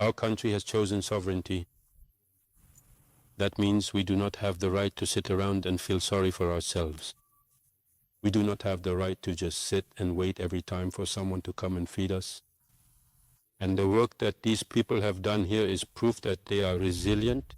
Our country has chosen sovereignty. That means we do not have the right to sit around and feel sorry for ourselves. We do not have the right to just sit and wait every time for someone to come and feed us. And the work that these people have done here is proof that they are resilient.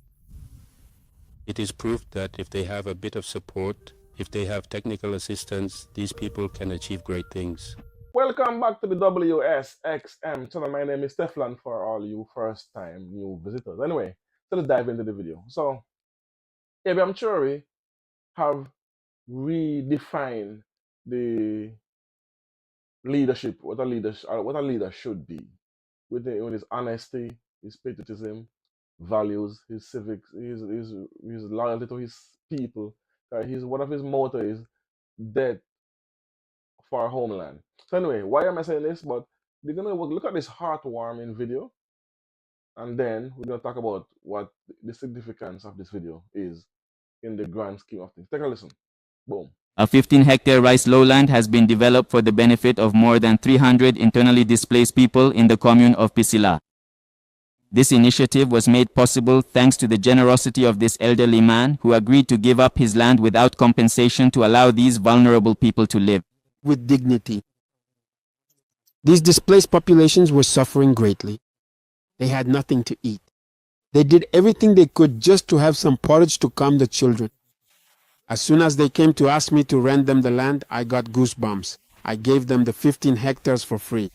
It is proof that if they have a bit of support, if they have technical assistance, these people can achieve great things. Welcome back to the WSXM channel. My name is Stefan for all you first time new visitors. Anyway, so let's dive into the video. So, Ibrahim Traoré have redefined the leadership, what a leader should be, with his honesty, his patriotism, values, his civics, his loyalty to his people. His one of his motto is death for our homeland. So anyway, why am I saying this? But we're gonna look at this heartwarming video, and then we're gonna talk about what the significance of this video is in the grand scheme of things. Take a listen. Boom. A 15-hectare rice lowland has been developed for the benefit of more than 300 internally displaced people in the commune of Pisila. This initiative was made possible thanks to the generosity of this elderly man who agreed to give up his land without compensation to allow these vulnerable people to live with dignity. These displaced populations were suffering greatly. They had nothing to eat. They did everything they could just to have some porridge to calm the children. As soon as they came to ask me to rent them the land, I got goosebumps. I gave them the 15 hectares for free.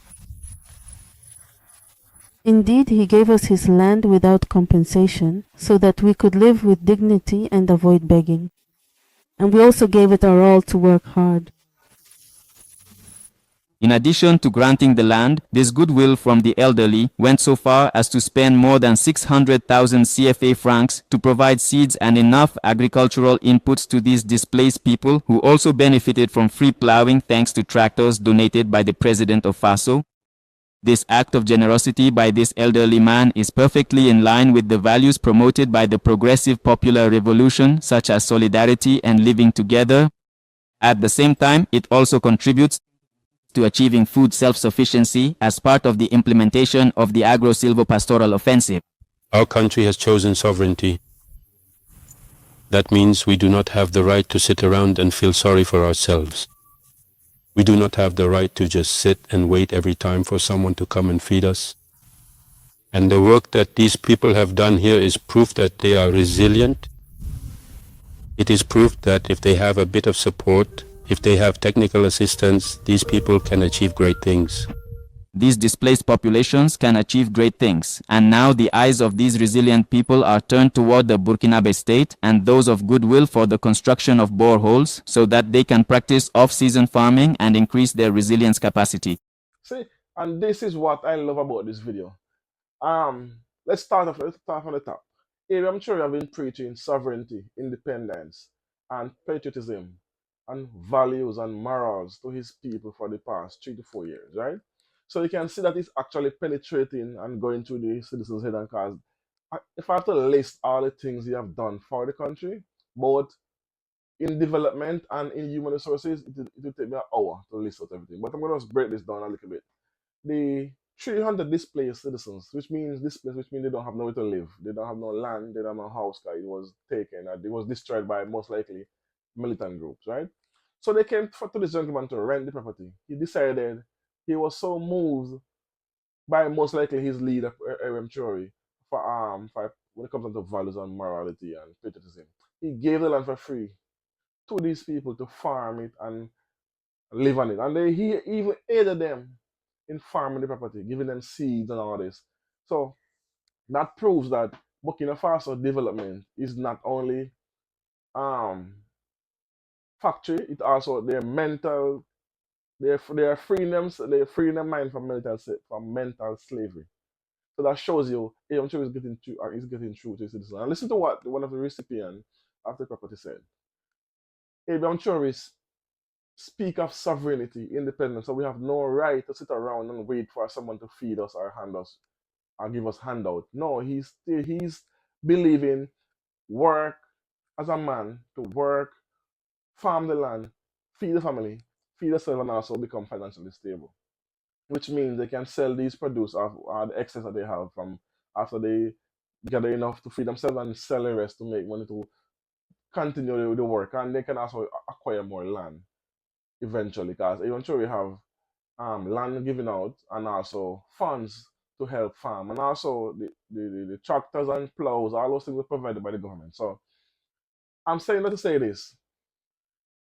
Indeed, he gave us his land without compensation, so that we could live with dignity and avoid begging. And we also gave it our all to work hard. In addition to granting the land, this goodwill from the elderly went so far as to spend more than 600,000 CFA francs to provide seeds and enough agricultural inputs to these displaced people who also benefited from free plowing thanks to tractors donated by the president of FASO. This act of generosity by this elderly man is perfectly in line with the values promoted by the progressive popular revolution, such as solidarity and living together. At the same time, it also contributes to achieving food self-sufficiency as part of the implementation of the agro-silvopastoral offensive. Our country has chosen sovereignty. That means we do not have the right to sit around and feel sorry for ourselves. We do not have the right to just sit and wait every time for someone to come and feed us. And the work that these people have done here is proof that they are resilient. It is proof that if they have a bit of support, if they have technical assistance, these people can achieve great things. These displaced populations can achieve great things, and now the eyes of these resilient people are turned toward the Burkinabe state and those of goodwill for the construction of boreholes so that they can practice off-season farming and increase their resilience capacity. See, and this is what I love about this video. Let's start from the top. Ibrahim Traoré have been preaching sovereignty, independence, and patriotism, and values and morals to his people for the past 3 to 4 years, right? So you can see that it's actually penetrating and going through the citizens' head. And cause if I have to list all the things he have done for the country, both in development and in human resources, it will take me an hour to list out everything. But I'm going to break this down a little bit. The 300 displaced citizens, which means they don't have nowhere to live. They don't have no land, they don't have no house, it was taken, and it was destroyed by most likely militant groups, right? So they came to this gentleman to rent the property. He decided he was so moved by most likely his leader, Ibrahim Traoré, for when it comes down to values and morality and patriotism. He gave the land for free to these people to farm it and live on it. And he even aided them in farming the property, giving them seeds and all this. So that proves that Burkina Faso development is not only factory, it also their mental, they're freeing their mind from mental slavery. So that shows you I'm sure is getting through to his citizens. And listen to what one of the recipients of the property said. Abraham Traoré speak of sovereignty, independence, so we have no right to sit around and wait for someone to feed us or hand us or give us handout. No, he's believing work as a man to work, farm the land, feed the family, feed themselves, and also become financially stable. Which means they can sell these produce of the excess that they have from after they gather enough to feed themselves and sell the rest to make money to continue the work, and they can also acquire more land eventually, because eventually we have land given out and also funds to help farm, and also the tractors and plows, all those things are provided by the government. So I'm saying that to say this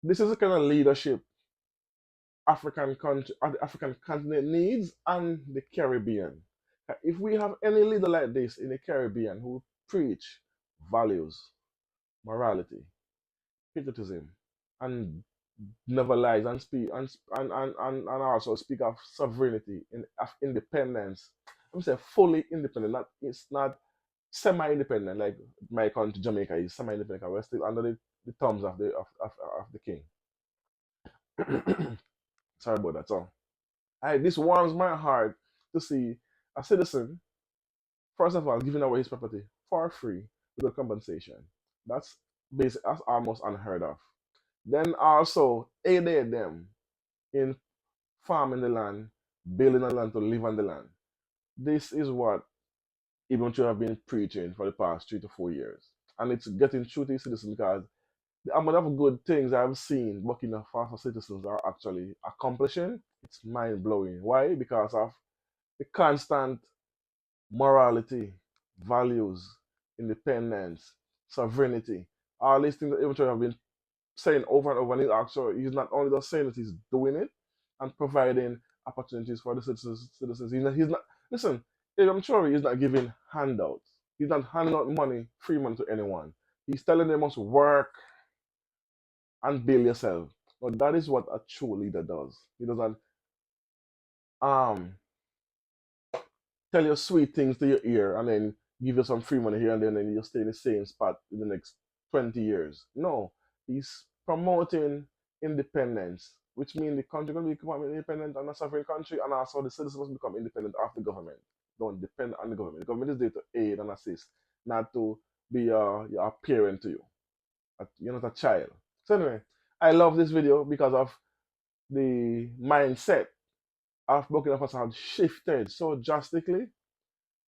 is the kind of leadership African country, the African continent needs, and the Caribbean. If we have any leader like this in the Caribbean who preach values, morality, patriotism, and never lies, and speak and also speak of sovereignty and of independence. I'm saying fully independent. Not it's not semi-independent like my country Jamaica is semi-independent. We're still under the thumbs of the king. Sorry about that. So this warms my heart to see a citizen, first of all, giving away his property for free without compensation. That's basic. That's almost unheard of. Then also aided them in farming the land, building the land to live on the land. This is what Ibn Traoré have been preaching for the past 3 to 4 years. And it's getting through to his citizens, because the amount of good things I've seen Burkina Faso citizens are actually accomplishing, it's mind blowing. Why? Because of the constant morality, values, independence, sovereignty, all these things that Ibn Traoré have been saying over and over, and he's not only just saying it, he's doing it and providing opportunities for the citizens. He's not listen, I'm sure he's not giving handouts. He's not handing out money, free money to anyone. He's telling them must work and build yourself. But that is what a true leader does. He doesn't um tell you sweet things to your ear and then give you some free money here and then, and you stay in the same spot in the next 20 years. No, he's promoting independence, which means the country going to become independent and a sovereign country, and also the citizens must become independent of the government. Don't depend on the government. The government is there to aid and assist, not to be your parent to you. You're not a child. So anyway, I love this video because of the mindset of Burkina Faso has shifted so drastically.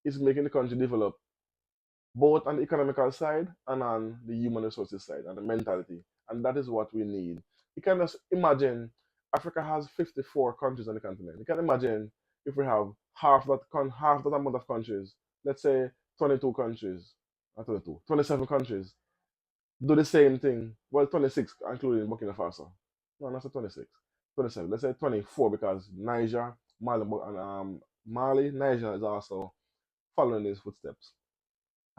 It's making the country develop both on the economical side and on the human resources side and the mentality. And that is what we need. You can just imagine Africa has 54 countries on the continent. You can imagine if we have half that amount of countries, let's say 22 countries, not 22, 27 countries, do the same thing. Well, 26, including Burkina Faso. No, not 26. 27. Let's say 24, because Niger, Mali, and Mali, Niger is also following these footsteps.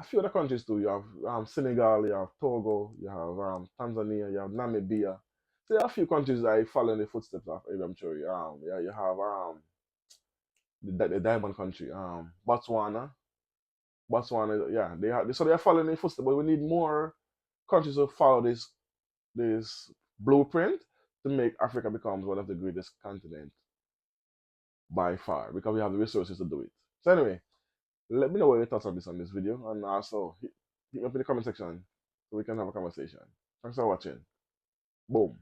A few other countries too. You have Senegal, you have Togo, you have Tanzania, you have Namibia. So there are a few countries that are following the footsteps of Ibrahim Traoré. Yeah, you have the diamond country, Botswana. Botswana, yeah, so they are following the footsteps. But we need more countries to follow this blueprint to make Africa become one of the greatest continents by far, because we have the resources to do it. So anyway, let me know what your thoughts on this video, and also hit me up in the comment section so we can have a conversation. Thanks for watching. Boom.